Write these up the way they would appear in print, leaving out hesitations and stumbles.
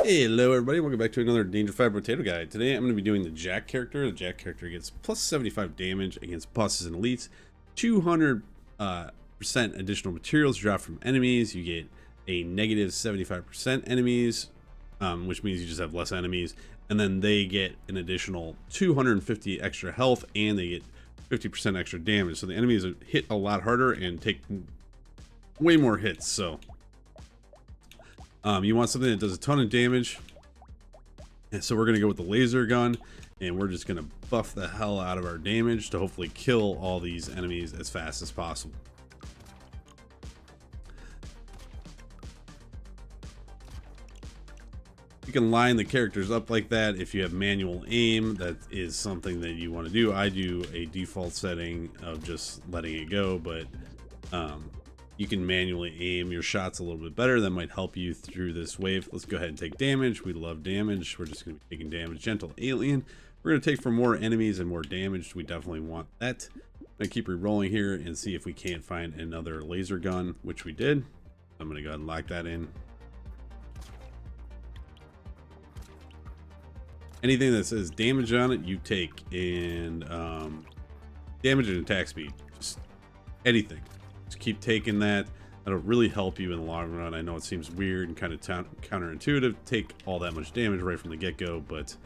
Hello everybody, welcome back to another Danger 5 Brotato guide. Today I'm going to be doing the Jack character. The Jack character gets plus 75 damage against bosses and elites, 200% additional materials dropped from enemies. You get a negative 75% enemies, which means you just have less enemies. And then they get an additional 250 extra health and they get 50% extra damage. So the enemies hit a lot harder and take way more hits. So you want something that does a ton of damage, and so we're going to go with the laser gun, and we're just going to buff the hell out of our damage to hopefully kill all these enemies as fast as possible. You can line the characters up like that. If you have manual aim, that is something that you want to do. I do a default setting of just letting it go, but you can manually aim your shots a little bit better. That might help you through this wave. Let's go ahead and take damage. We love damage. We're just going to be taking damage. Gentle alien. We're going to take for more enemies and more damage. We definitely want that. I'm going to keep re-rolling here and see if we can't find another laser gun, which we did. I'm going to go ahead and lock that in. Anything that says damage on it, you take, and damage and attack speed. Just anything. Just keep taking that. That'll really help you in the long run. I know it seems weird and kind of counterintuitive to take all that much damage right from the get-go, but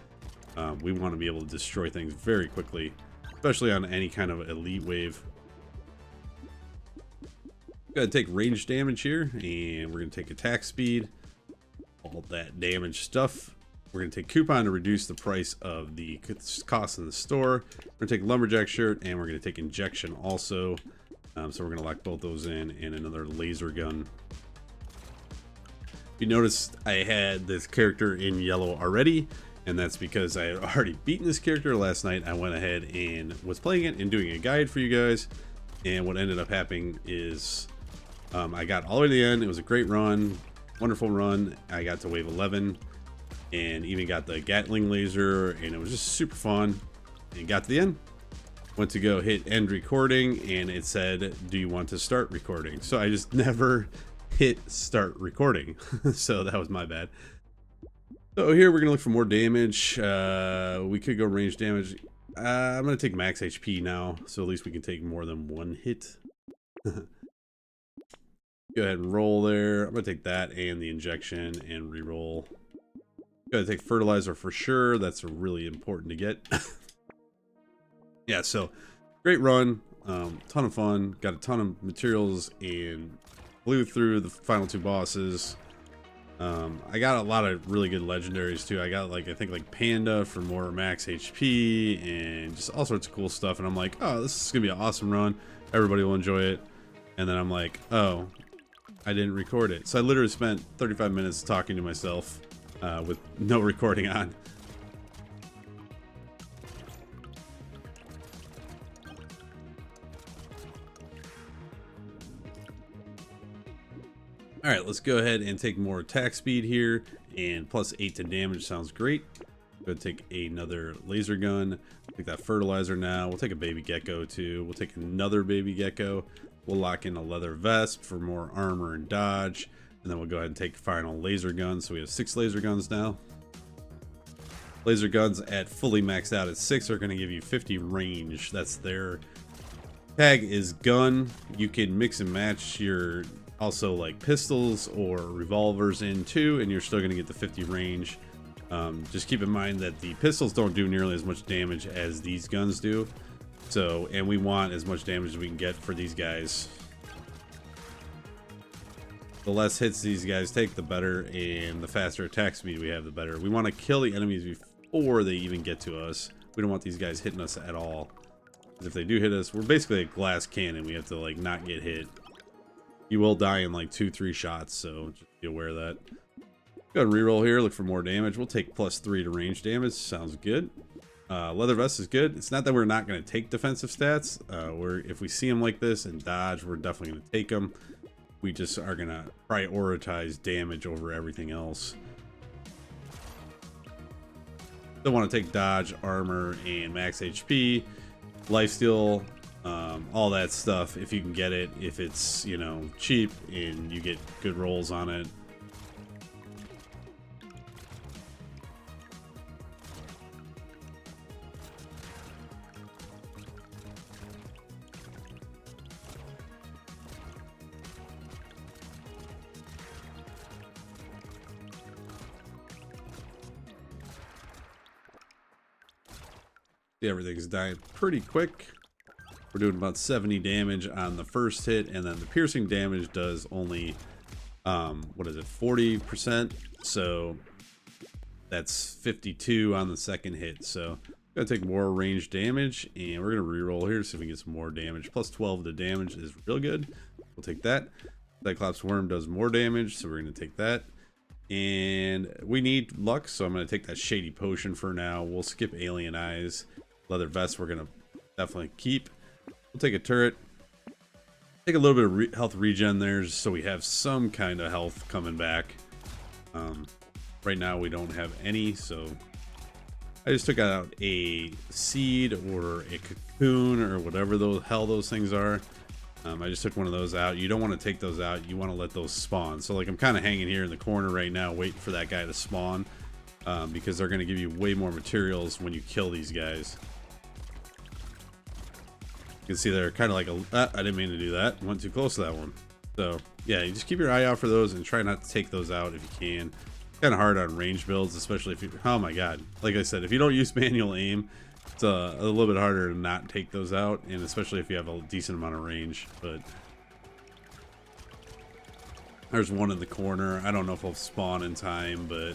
we want to be able to destroy things very quickly, especially on any kind of elite wave. Gotta take range damage here, and we're gonna take attack speed, all that damage stuff. We're gonna take coupon to reduce the price of the cost in the store. We're gonna take lumberjack shirt, and we're gonna take injection also. So we're going to lock both those in, and another laser gun. You notice I had this character in yellow already, and that's because I had already beaten this character last night. I went ahead and was playing it and doing a guide for you guys, and what ended up happening is I got all the way to the end. It was a great run, wonderful run. I got to wave 11 and even got the Gatling laser, and it was just super fun, and got to the end. Went to go hit end recording, and it said, do you want to start recording? So I just never hit start recording. So that was my bad. So here we're gonna look for more damage. We could go range damage. I'm gonna take max HP now, so at least we can take more than one hit. Go ahead and roll there. I'm gonna take that and the injection and re-roll. Gotta take fertilizer for sure. That's really important to get. Yeah, so great run, ton of fun, got a ton of materials, and blew through the final two bosses. I got a lot of really good legendaries too. I got I think Panda for more max HP and just all sorts of cool stuff, and I'm like, oh, this is gonna be an awesome run, everybody will enjoy it. And then I'm like, oh, I didn't record it. So I literally spent 35 minutes talking to myself with no recording on. All right, let's go ahead and take more attack speed here, and plus 8 to damage sounds great. Go take another laser gun. Take that fertilizer now. We'll take a baby gecko too. We'll take another baby gecko. We'll lock in a leather vest for more armor and dodge, and then we'll go ahead and take final laser guns. So we have 6 laser guns now. Laser guns at fully maxed out at 6 are going to give you 50 range. That's their tag is gun. You can mix and match your also like pistols or revolvers in too, and you're still going to get the 50 range. Just keep in mind that the pistols don't do nearly as much damage as these guns do. So, and we want as much damage as we can get for these guys. The less hits these guys take, the better, and the faster attack speed we have, the better. We want to kill the enemies before they even get to us. We don't want these guys hitting us at all. If they do hit us, we're basically a glass cannon. We have to not get hit. You will die in 2-3 shots, so just be aware of that. Go ahead and reroll here, look for more damage. We'll take plus 3 to range damage. Sounds good. Leather vest is good. It's not that we're not going to take defensive stats. If we see them like this and dodge, we're definitely going to take them. We just are going to prioritize damage over everything else. Still want to take dodge, armor, and max HP, lifesteal. All that stuff if you can get it, if it's cheap and you get good rolls on it. See, everything's dying pretty quick. We're doing about 70 damage on the first hit, and then the piercing damage does only, what is it, 40%? So that's 52 on the second hit. So gonna take more range damage, and we're gonna reroll here, see if we can get some more damage. Plus 12 to damage is real good. We'll take that. Cyclops Worm does more damage, so we're gonna take that. And we need luck, so I'm gonna take that Shady Potion for now. We'll skip Alien Eyes. Leather Vest we're gonna definitely keep. We'll take a turret. Take a little bit of health regen there, just so we have some kind of health coming back. Right now we don't have any, so I just took out a seed or a cocoon or whatever the hell those things are. I just took one of those out. You don't want to take those out. You want to let those spawn. So like I'm kind of hanging here in the corner right now waiting for that guy to spawn, because they're going to give you way more materials when you kill these guys. You can see they're kind of like a... I didn't mean to do that. Went too close to that one. So yeah, you just keep your eye out for those and try not to take those out if you can. Kind of hard on range builds, especially if you... Oh my god. Like I said, if you don't use manual aim, it's a little bit harder to not take those out, and especially if you have a decent amount of range. But there's one in the corner. I don't know if he'll spawn in time, but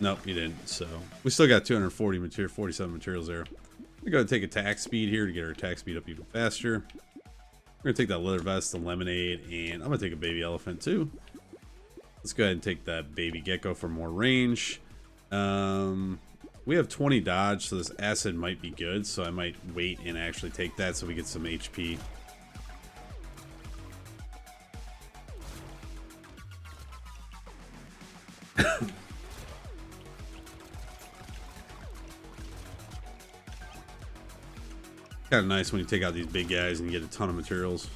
nope, he didn't. So we still got 240 material, 47 materials there. We're gonna take attack speed here to get our attack speed up even faster. We're gonna take that leather vest, the lemonade, and I'm gonna take a baby elephant too. Let's go ahead and take that baby gecko for more range. We have 20 dodge, so this acid might be good, so I might wait and actually take that so we get some HP. Kind of nice when you take out these big guys and you get a ton of materials.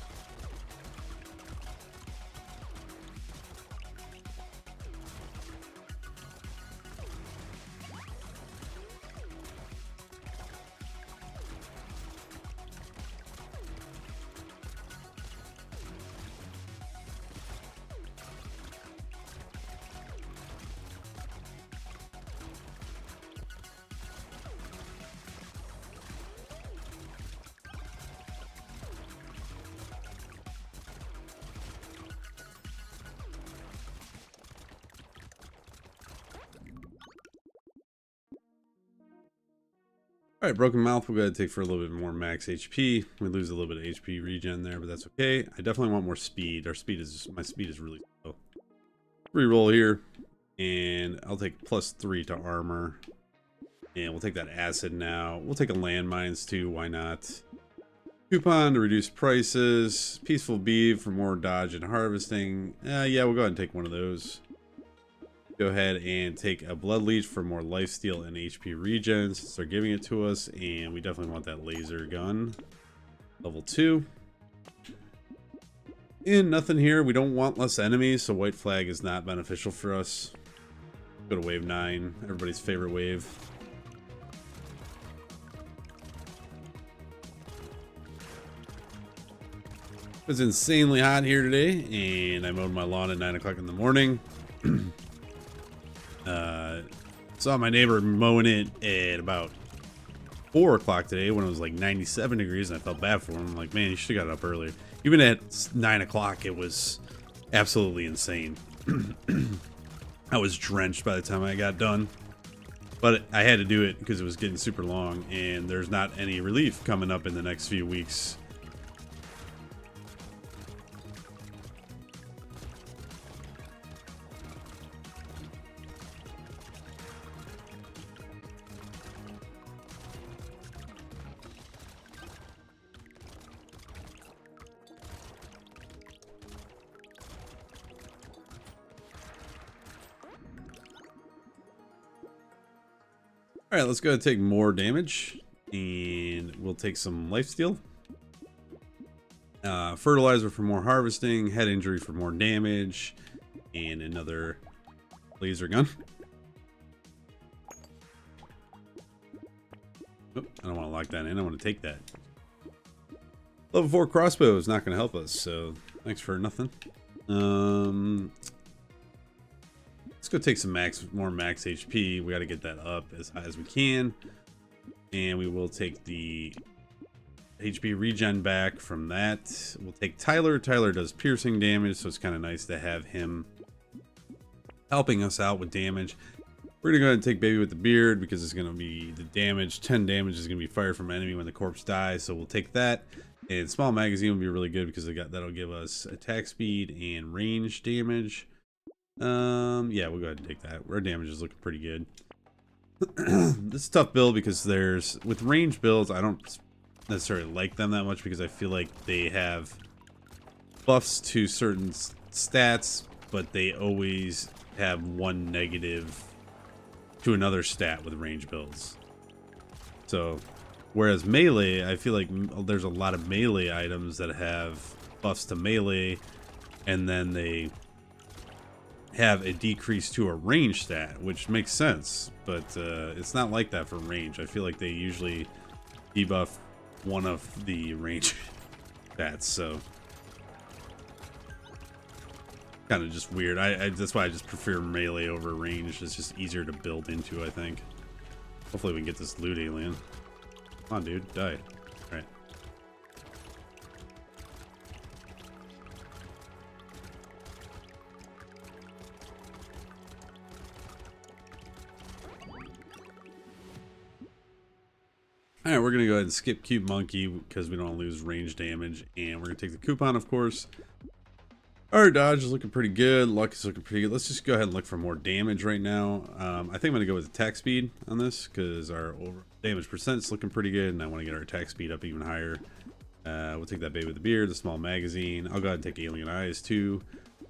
Alright, Broken Mouth we'll go ahead and take for a little bit more max HP. We lose a little bit of HP regen there, but that's okay. I definitely want more speed. My speed is really slow. Reroll here, and I'll take +3 to armor. And we'll take that acid now. We'll take a landmines too, why not? Coupon to reduce prices. Peaceful Bee for more dodge and harvesting. Yeah, we'll go ahead and take one of those. Go ahead and take a blood leech for more lifesteal and HP regen since they're giving it to us, and we definitely want that laser gun. Level 2. And nothing here. We don't want less enemies, so white flag is not beneficial for us. Go to wave 9, everybody's favorite wave. It's insanely hot here today, and I mowed my lawn at 9 o'clock in the morning. Saw my neighbor mowing it at about 4 o'clock today when it was like 97 degrees, and I felt bad for him. I'm like, man, you should have got up earlier. Even at 9 o'clock, it was absolutely insane. I was drenched by the time I got done, but I had to do it because it was getting super long, and there's not any relief coming up in the next few weeks. All right, let's go ahead and take more damage, and we'll take some lifesteal. Fertilizer for more harvesting, head injury for more damage, and another laser gun. Oh, I don't want to lock that in. I want to take that. Level 4 crossbow is not going to help us, so thanks for nothing. Let's go take some more max HP. We got to get that up as high as we can. And we will take the HP regen back from that. We'll take Tyler. Tyler does piercing damage, so it's kind of nice to have him helping us out with damage. We're gonna go ahead and take Baby with the Beard because it's gonna be the damage. 10 damage is gonna be fired from an enemy when the corpse dies, so we'll take that. And small magazine will be really good because that'll give us attack speed and range damage. Yeah, we'll go ahead and take that. Our damage is looking pretty good. This is a tough build because with range builds, I don't necessarily like them that much because I feel like they have buffs to certain stats, but they always have one negative to another stat with range builds. So whereas melee, I feel like there's a lot of melee items that have buffs to melee and then they have a decrease to a range stat, which makes sense, but it's not like that for range. I feel like they usually debuff one of the range stats, so kind of just weird. That's why I just prefer melee over range. It's just easier to build into, I think. Hopefully we can get this loot alien. Come on, dude, die. All right. Alright, we're going to go ahead and skip Cute Monkey because we don't want to lose range damage. And we're going to take the coupon, of course. Our dodge is looking pretty good. Luck is looking pretty good. Let's just go ahead and look for more damage right now. I think I'm going to go with attack speed on this because our damage percent is looking pretty good. And I want to get our attack speed up even higher. We'll take that Baby with the Beard, the small magazine. I'll go ahead and take Alien Eyes too.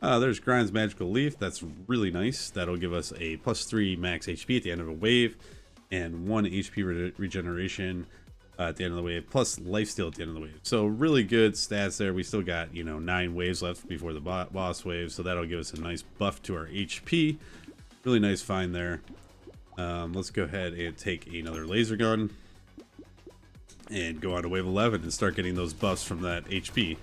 There's Grind's Magical Leaf. That's really nice. That'll give us a +3 max HP at the end of a wave. And 1 HP regeneration at the end of the wave, plus lifesteal at the end of the wave. So really good stats there. We still got, 9 waves left before the boss wave, so that'll give us a nice buff to our HP. Really nice find there. Let's go ahead and take another laser gun and go on to wave 11 and start getting those buffs from that HP.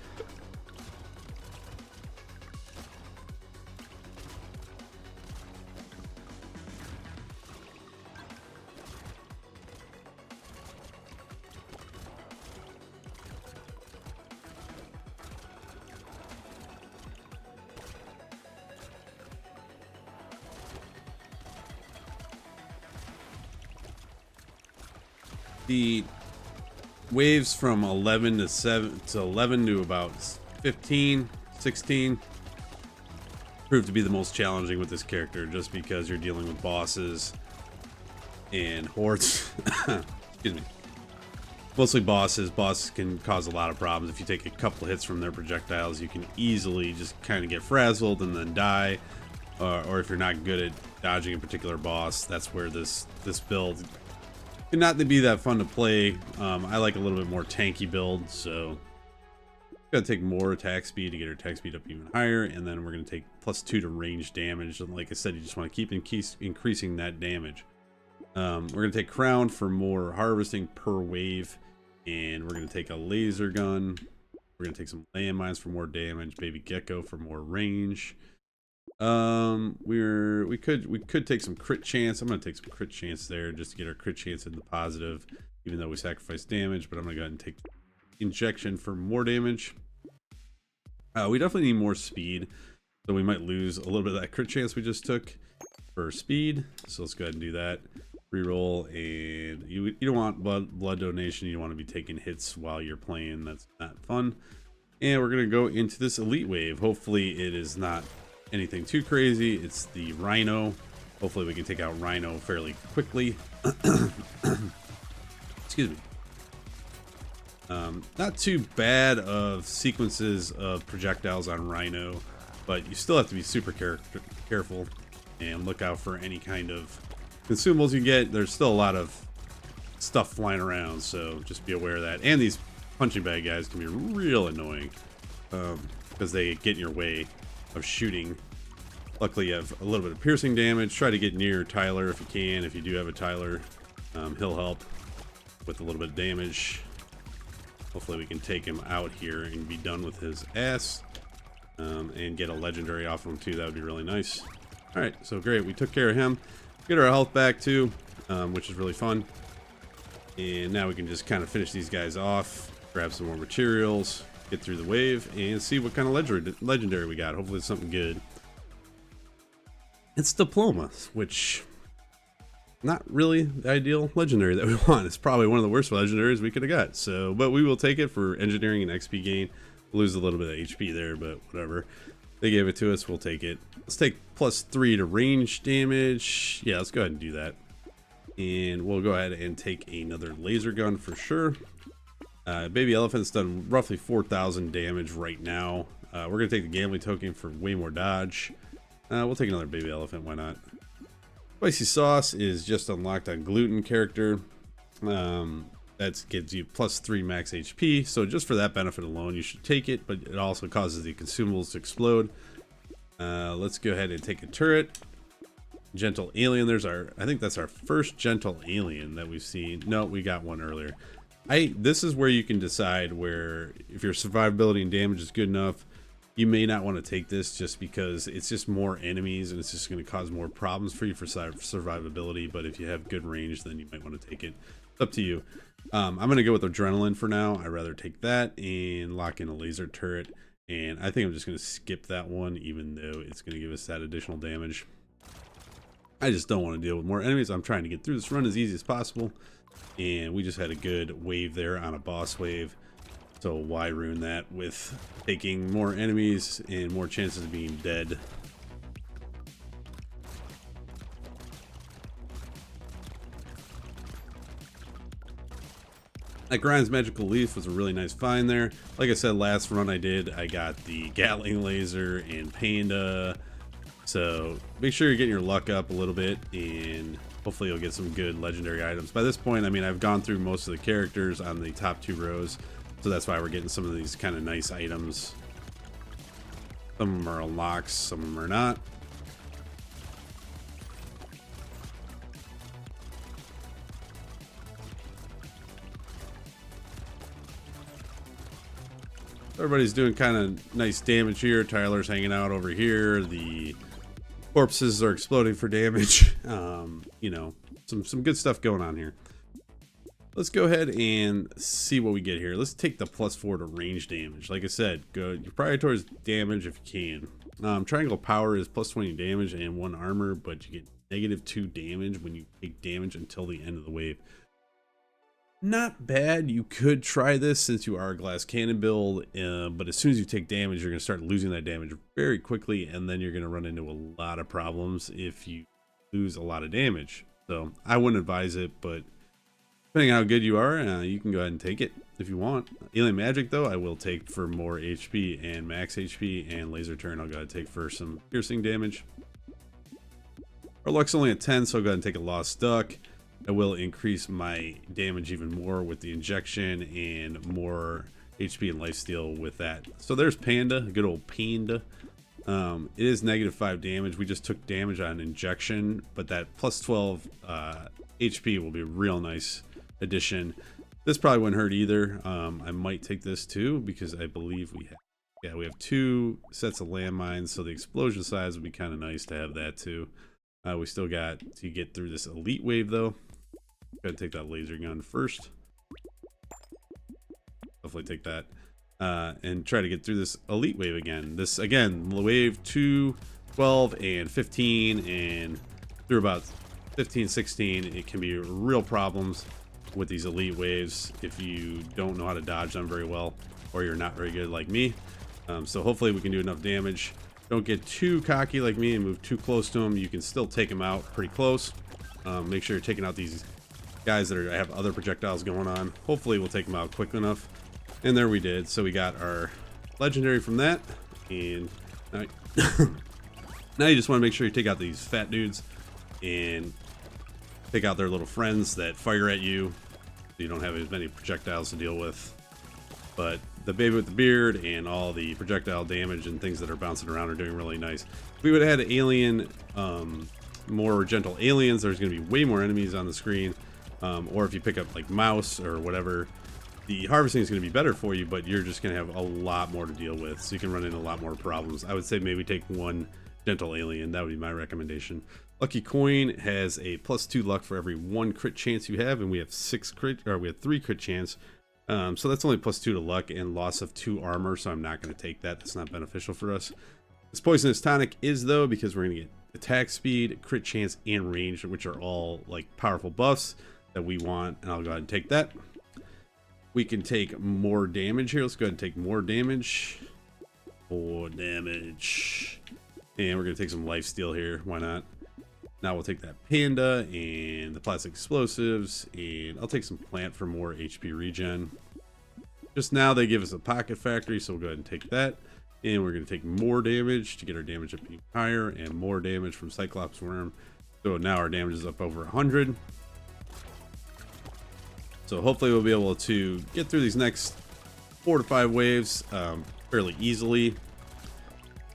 The waves from 11 to 11 to about 15, 16 proved to be the most challenging with this character, just because you're dealing with bosses and hordes. Excuse me. Mostly bosses. Bosses can cause a lot of problems. If you take a couple hits from their projectiles, you can easily just kind of get frazzled and then die. Or if you're not good at dodging a particular boss, that's where this build can not be that fun to play. I like a little bit more tanky build, so gotta take more attack speed to get our attack speed up even higher, and then we're gonna take +2 to range damage. And like I said, you just want to keep increasing that damage. We're gonna take Crown for more harvesting per wave, and we're gonna take a laser gun. We're gonna take some landmines for more damage, Baby Gecko for more range. We could take some crit chance. I'm gonna take some crit chance there just to get our crit chance in the positive, even though we sacrifice damage. But I'm gonna go ahead and take injection for more damage. We definitely need more speed, so we might lose a little bit of that crit chance we just took for speed. So let's go ahead and do that. Reroll, and you don't want blood donation. You don't want to be taking hits while you're playing. That's not fun. And we're gonna go into this elite wave. Hopefully it is not anything too crazy. It's the Rhino. Hopefully we can take out Rhino fairly quickly. Excuse me. Not too bad of sequences of projectiles on Rhino, but you still have to be super careful and look out for any kind of consumables you get. There's still a lot of stuff flying around, so just be aware of that. And these punching bag guys can be real annoying because they get in your way of shooting. Luckily you have a little bit of piercing damage. Try to get near Tyler if you can. If you do have a Tyler, he'll help with a little bit of damage. Hopefully we can take him out here and be done with his ass, and get a legendary off him too. That would be really nice. All right, so great, we took care of him. Get our health back too, which is really fun. And now we can just kind of finish these guys off, grab some more materials, get through the wave, and see what kind of legendary we got. Hopefully it's something good. It's Diploma, which not really the ideal legendary that we want. It's probably one of the worst legendaries we could have got. So, but we will take it for engineering and XP gain. Lose a little bit of HP there, but whatever. They gave it to us, we'll take it. Let's take +3 to range damage. Yeah, let's go ahead and do that. And we'll go ahead and take another laser gun for sure. Baby Elephant's done roughly 4,000 damage right now. We're going to take the gambling token for way more dodge. We'll take another Baby Elephant, why not? Spicy Sauce is just unlocked on Gluten character. That gives you +3 max HP. So just for that benefit alone, you should take it, but it also causes the consumables to explode. Let's go ahead and take a turret. Gentle Alien, I think that's our first Gentle Alien that we've seen. No, we got one earlier. This is where you can decide where, if your survivability and damage is good enough, you may not want to take this just because it's just more enemies and it's just going to cause more problems for you for survivability. But if you have good range, then you might want to take it. It's up to you. I'm going to go with Adrenaline for now. I'd rather take that and lock in a laser turret. And I think I'm just going to skip that one, even though it's going to give us that additional damage. I just don't want to deal with more enemies. I'm trying to get through this run as easy as possible. And we just had a good wave there on a boss wave. So why ruin that with taking more enemies and more chances of being dead? That Grind's Magical Leaf was a really nice find there. Like I said, last run I got the Gatling Laser and Panda. So make sure you're getting your luck up a little bit, and hopefully you'll get some good legendary items. By this point, I mean, I've gone through most of the characters on the top 2 rows, so that's why we're getting some of these kind of nice items. Some of them are unlocks, some of them are not. Everybody's doing kind of nice damage here. Tyler's hanging out over here. The corpses are exploding for damage. You know, some good stuff going on here. Let's go ahead and see what we get here. Let's take the +4 to range damage. Like I said, go your priority towards damage if you can. Triangle Power is +20 damage and 1 armor, but you get -2 damage when you take damage until the end of the wave. Not bad. You could try this since you are a glass cannon build, but as soon as you take damage, you're going to start losing that damage very quickly, and then you're going to run into a lot of problems if you lose a lot of damage. So I wouldn't advise it, but depending on how good you are, you can go ahead and take it if you want. Alien Magic, though, I will take for more HP and max HP, and Laser Turn I'll go ahead and take for some piercing damage. Our luck's only at 10, so I'll go ahead and take a Lost Duck. I will increase my damage even more with the injection and more HP and lifesteal with that. So there's Panda, good old Panda. It is -5 damage. We just took damage on injection, but that +12 HP will be a real nice addition. This probably wouldn't hurt either. I might take this too because I believe we have 2 sets of landmines, so the explosion size would be kind of nice to have that too. We still got to get through this elite wave though. Gotta take that laser gun first. Definitely take that. And try to get through this elite wave again. This again, wave 2, 12, and 15, and through about 15, 16, it can be real problems with these elite waves if you don't know how to dodge them very well, or you're not very good like me. So hopefully we can do enough damage. Don't get too cocky like me and move too close to them. You can still take them out pretty close. Make sure you're taking out these guys that have other projectiles going on. Hopefully we'll take them out quick enough. And there we did. So we got our legendary from that. And now, now you just want to make sure you take out these fat dudes and take out their little friends that fire at you, so you don't have as many projectiles to deal with. But the baby with the beard and all the projectile damage and things that are bouncing around are doing really nice. If we would have had alien, more gentle aliens, there's going to be way more enemies on the screen. Or if you pick up like mouse or whatever, the harvesting is going to be better for you, but you're just going to have a lot more to deal with, so you can run into a lot more problems. I would say maybe take 1 gentle alien. That would be my recommendation. Lucky coin has a +2 luck for every 1 crit chance you have, and we have 3 crit chance. So that's only +2 to luck and loss of 2 armor, so I'm not going to take that. That's not beneficial for us. This poisonous tonic is, though, because we're going to get attack speed, crit chance, and range, which are all like powerful buffs that we want, and I'll go ahead and take that. We can take more damage here. Let's go ahead and take more damage. More damage. And we're going to take some lifesteal here. Why not? Now we'll take that panda and the plastic explosives, and I'll take some plant for more HP regen. Just now they give us a pocket factory, so we'll go ahead and take that. And we're going to take more damage to get our damage up even higher, and more damage from Cyclops Worm. So now our damage is up over 100. So hopefully we'll be able to get through these next 4 to 5 waves fairly easily,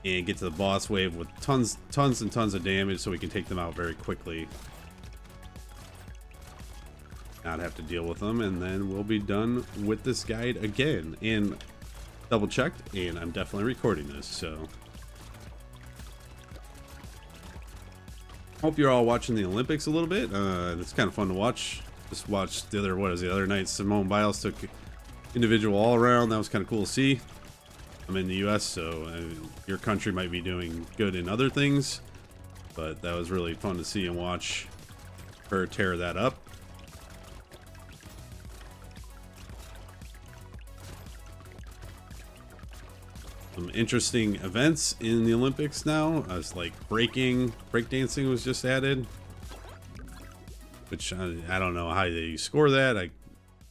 and get to the boss wave with tons and tons of damage, so we can take them out very quickly. Not have to deal with them, and then we'll be done with this guide again. And double checked, and I'm definitely recording this, so hope you're all watching the Olympics a little bit. It's kind of fun to watch. Just watched the other night Simone Biles took individual all around. That was kind of cool to see. I'm in the US, so your country might be doing good in other things, but that was really fun to see and watch her tear that up. Some interesting events in the Olympics now. As like breakdancing was just added, which I don't know how they score that. I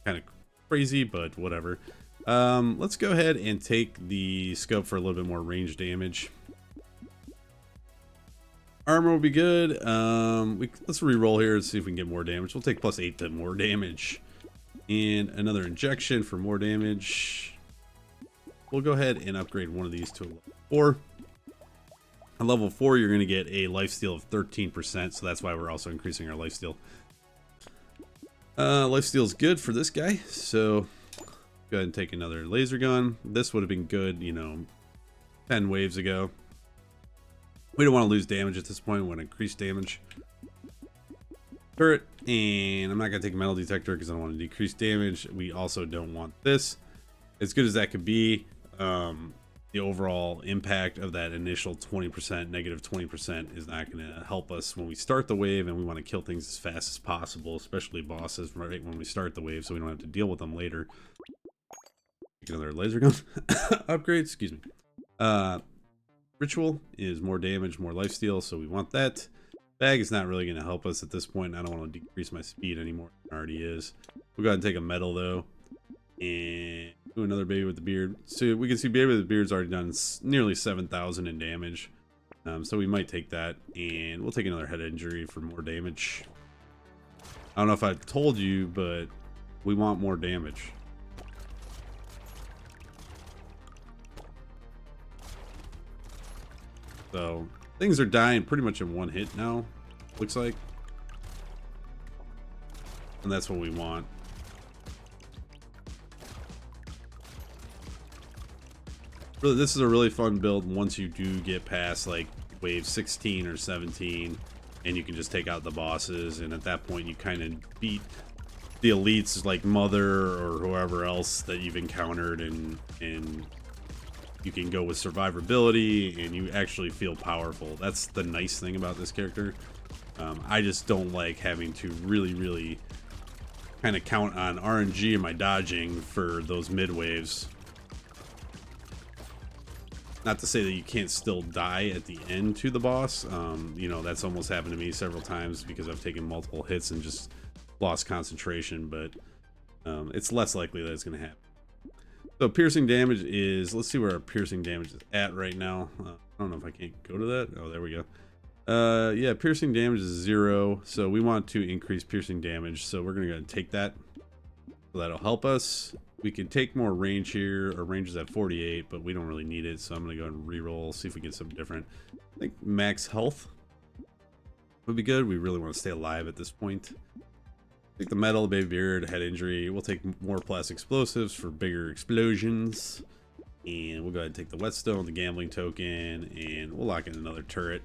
kind of crazy, but whatever. Let's go ahead and take the scope for a little bit more range damage. Armor will be good. Let's re-roll here and see if we can get more damage. We'll take +8 to more damage, and another injection for more damage. We'll go ahead and upgrade one of these to a level 4. At level 4, you're going to get a lifesteal of 13%, so that's why we're also increasing our lifesteal. Lifesteal is good for this guy, so go ahead and take another laser gun. This would have been good, you know, 10 waves ago. We don't want to lose damage at this point. We want to increase damage. Turret, and I'm not going to take a metal detector because I don't want to decrease damage. We also don't want this. As good as that could be, the overall impact of that initial 20%, negative 20% is not going to help us when we start the wave, and we want to kill things as fast as possible, especially bosses right when we start the wave, so we don't have to deal with them later. Take another laser gun upgrade, excuse me. Ritual is more damage, more lifesteal, so we want that. Bag is not really going to help us at this point. I don't want to decrease my speed anymore than it already is. We'll go ahead and take a medal though, and do another baby with the beard. So we can see baby with the beard's already done nearly 7,000 in damage. So we might take that, and we'll take another head injury for more damage. I don't know if I told you, but we want more damage. So things are dying pretty much in one hit now, looks like. And that's what we want. Really, this is a really fun build once you do get past like wave 16 or 17, and you can just take out the bosses, and at that point you kind of beat the elites like Mother or whoever else that you've encountered, and you can go with survivability, and you actually feel powerful. That's the nice thing about this character. I just don't like having to really kind of count on RNG and my dodging for those mid waves. Not to say that you can't still die at the end to the boss. You know, that's almost happened to me several times because I've taken multiple hits and just lost concentration, but it's less likely that it's going to happen. So piercing damage is, let's see where our piercing damage is at right now. I don't know if I can't go to that. Oh, there we go. Yeah, piercing damage is 0, so we want to increase piercing damage, so we're going to go ahead and take that. So that'll help us. We can take more range here. Our range is at 48, but we don't really need it, so I'm going to go and re-roll, see if we get something different. I think max health would be good. We really want to stay alive at this point. Take the metal, baby beard, head injury. We'll take more plastic explosives for bigger explosions. And we'll go ahead and take the whetstone, the gambling token, and we'll lock in another turret.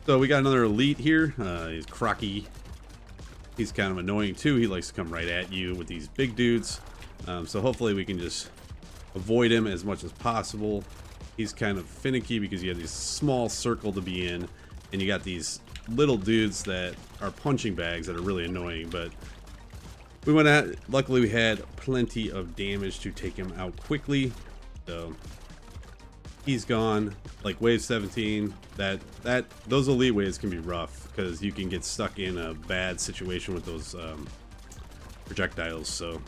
So we got another elite here. He's Crocky. He's kind of annoying too. He likes to come right at you with these big dudes. So hopefully we can just avoid him as much as possible. He's kind of finicky because you have this small circle to be in, and you got these little dudes that are punching bags that are really annoying. But we went at, luckily we had plenty of damage to take him out quickly. So he's gone. Like wave 17, those elite waves can be rough because you can get stuck in a bad situation with those projectiles. So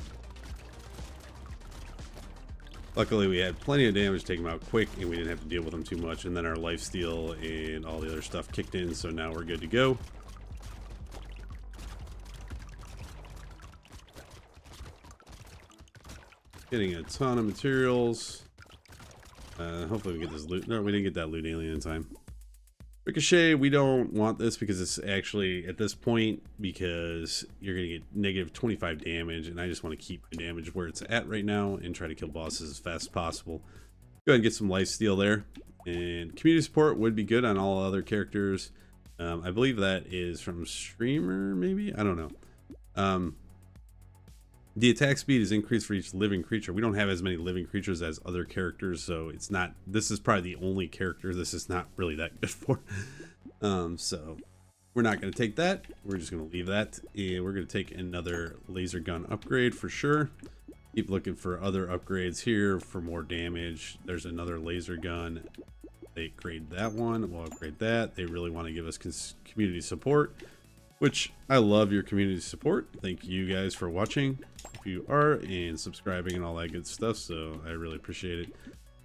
luckily we had plenty of damage to take him out quick, and we didn't have to deal with him too much. And then our lifesteal and all the other stuff kicked in, so now we're good to go. Getting a ton of materials. Hopefully we get this loot. No, we didn't get that loot alien in time. Ricochet, we don't want this because it's actually at this point, because you're going to get negative 25 damage, and I just want to keep the damage where it's at right now and try to kill bosses as fast as possible. Go ahead and get some lifesteal there. And community support would be good on all other characters. I believe that is from streamer, maybe? I don't know. The attack speed is increased for each living creature. We don't have as many living creatures as other characters, so it's not, this is probably the only character this is not really that good for. So we're not going to take that. We're just going to leave that, and we're going to take another laser gun upgrade for sure. Keep looking for other upgrades here for more damage. There's another laser gun. They grade that one. We'll upgrade that. They really want to give us community support, which I love your community support. Thank you guys for watching, if you are, and subscribing and all that good stuff, so I really appreciate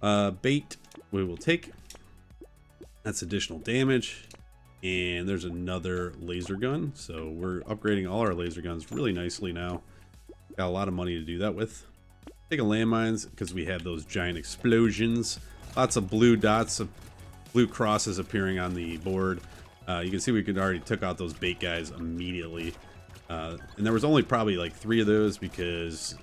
it. Bait we will take. That's additional damage. And there's another laser gun, so we're upgrading all our laser guns really nicely now. Got a lot of money to do that with. Take a landmines because we have those giant explosions. Lots of blue dots, blue crosses appearing on the board. You can see we could already took out those bait guys immediately. And there was only probably like 3 of those because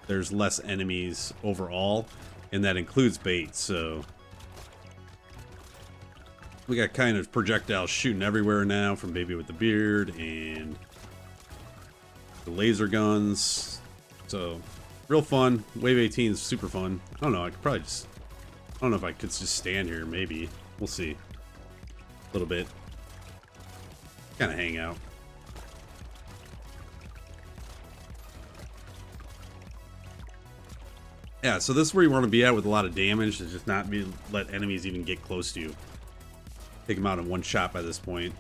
there's less enemies overall, and that includes bait. So we got kind of projectiles shooting everywhere now from Baby with the Beard and the laser guns. So real fun. Wave 18 is super fun. I don't know, I could probably just, I don't know if I could just stand here. Maybe we'll see a little bit, kind of hang out. Yeah, so this is where you want to be at with a lot of damage, to just not be let enemies even get close to you. Take them out in one shot by this point.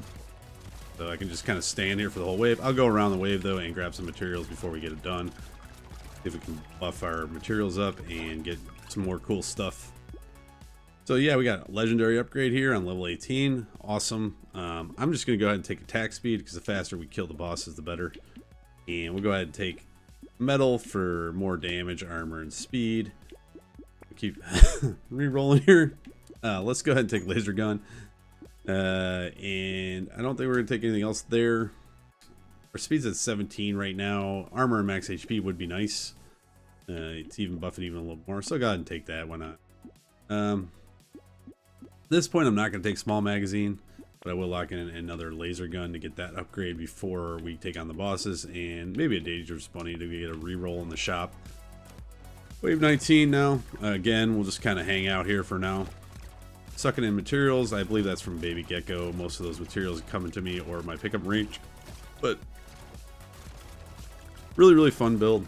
So I can just kind of stand here for the whole wave. I'll go around the wave though and grab some materials before we get it done. See if we can buff our materials up and get some more cool stuff. So yeah, we got a legendary upgrade here on level 18. Awesome. I'm just going to go ahead and take attack speed because the faster we kill the bosses, the better. And we'll go ahead and take metal for more damage, armor, and speed. We'll keep re-rolling here. Let's go ahead and take laser gun. And I don't think we're going to take anything else there. Our speed's at 17 right now. Armor and max HP would be nice. It's even buffing even a little more. So go ahead and take that. Why not? At this point, I'm not going to take small magazine, but I will lock in another laser gun to get that upgrade before we take on the bosses, and maybe a dangerous bunny to get a reroll in the shop. Wave 19 now. Again, we'll just kind of hang out here for now. Sucking in materials. I believe that's from Baby Gecko. Most of those materials coming to me or my pickup range, but really fun build.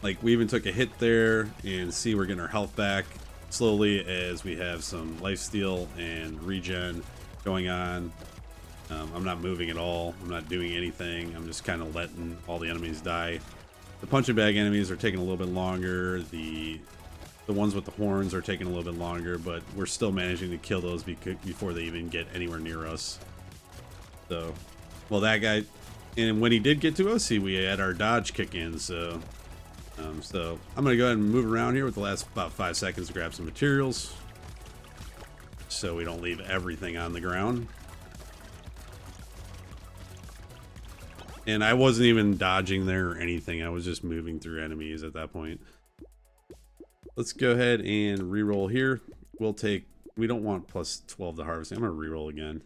Like, we even took a hit there, and see we're getting our health back slowly as we have some lifesteal and regen going on. I'm not moving at all. I'm not doing anything. I'm just kind of letting all the enemies die. The punching bag enemies are taking a little bit longer. The ones with the horns are taking a little bit longer, but we're still managing to kill those before they even get anywhere near us. So, well, that guy, and when he did get to us, see, we had our dodge kick in. So so I'm going to go ahead and move around here with the last about 5 seconds to grab some materials so we don't leave everything on the ground. And I wasn't even dodging there or anything. I was just moving through enemies at that point. Let's go ahead and re-roll here. We'll take We don't want plus 12 to harvest. I'm gonna reroll again.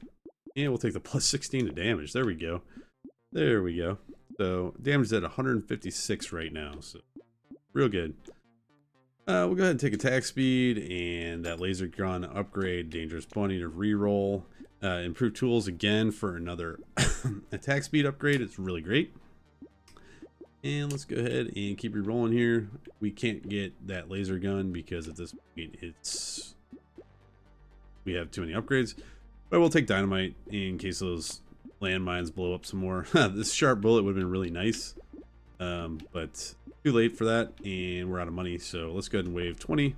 And we'll take the plus 16 to damage. There we go. There we go. So damage is at 156 right now. So real good. We'll go ahead and take attack speed and that laser gun upgrade, dangerous bunny to reroll. Improve tools again for another attack speed upgrade. It's really great. And let's go ahead and keep re-rolling here. We can't get that laser gun because at this point we have too many upgrades. But we'll take dynamite in case those landmines blow up some more. This sharp bullet would have been really nice. But too late for that, and we're out of money. So let's go ahead and wave 20.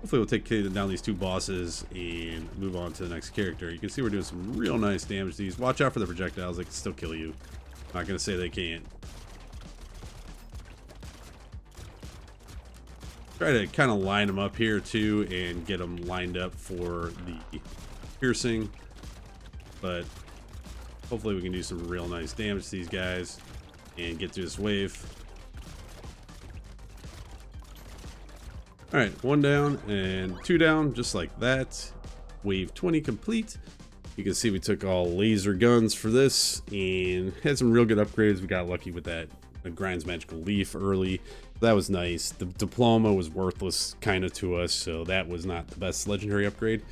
Hopefully we'll take down these two bosses and move on to the next character. You can see we're doing some real nice damage to these. Watch out for the projectiles. They can still kill you. I'm not going to say they can't. Try to kind of line them up here too and get them lined up for the piercing. But hopefully we can do some real nice damage to these guys and get through this wave. All right, 1 down and 2 down, just like that. Wave 20 complete. You can see we took all laser guns for this and had some real good upgrades. We got lucky with that Grind's Magical Leaf early. That was nice. The diploma was worthless kind of to us, so that was not the best legendary upgrade.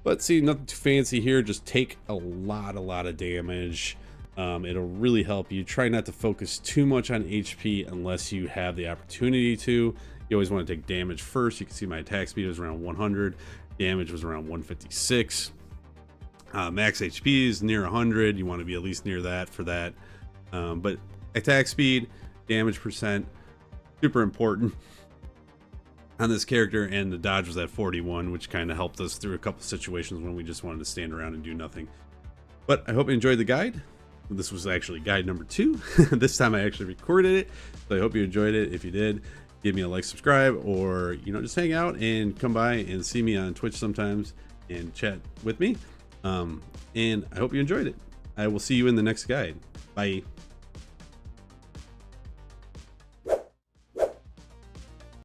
But see, nothing too fancy here. Just take a lot of damage. It'll really help you. Try not to focus too much on HP unless you have the opportunity to. You always want to take damage first. You can see my attack speed was around 100. Damage was around 156. Max HP is near 100. You want to be at least near that for that. But attack speed, damage percent, super important on this character, and the dodge was at 41, which kind of helped us through a couple situations when we just wanted to stand around and do nothing. But I hope you enjoyed the guide. This was actually guide number 2. This time I actually recorded it, so I hope you enjoyed it. If you did, give me a like, subscribe, or just hang out and come by and see me on Twitch sometimes and chat with me. And I hope you enjoyed it. I will see you in the next guide. Bye.